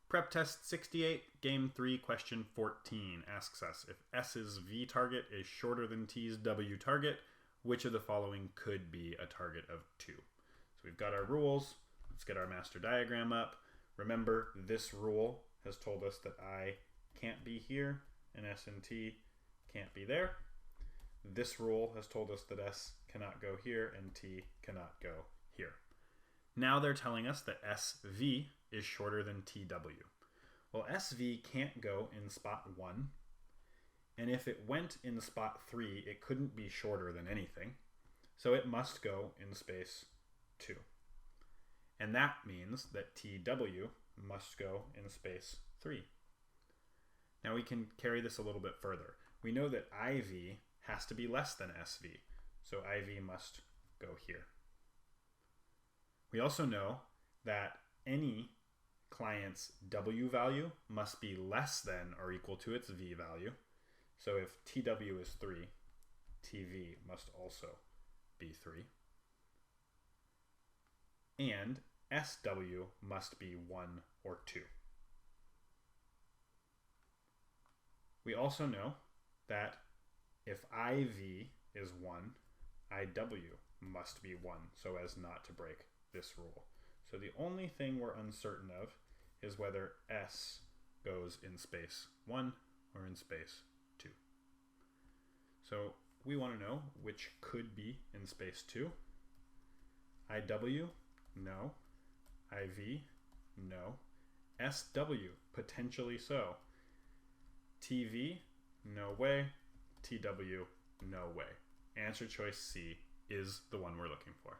Prep test 68, game 3, question 14 asks us, if S's V target is shorter than T's W target, which of the following could be a target of 2? So we've got our rules. Let's get our master diagram up. Remember, this rule has told us that I can't be here and S and T can't be there. This rule has told us that S cannot go here and T cannot go here. Now they're telling us that SV is shorter than TW. Well, SV can't go in spot 1, and if it went in spot 3, it couldn't be shorter than anything, so it must go in space 2. And that means that TW must go in space 3. Now we can carry this a little bit further. We know that IV has to be less than SV, so IV must go here. We also know that any client's W value must be less than or equal to its V value. So if TW is 3, TV must also be 3. And SW must be 1 or 2. We also know that if IV is 1, IW must be 1 so as not to break this rule. So the only thing we're uncertain of is whether S goes in space 1 or in space 2. So we want to know which could be in space 2. IW, no. IV, no. SW, potentially so. TV, no way. TW, no way. Answer choice C is the one we're looking for.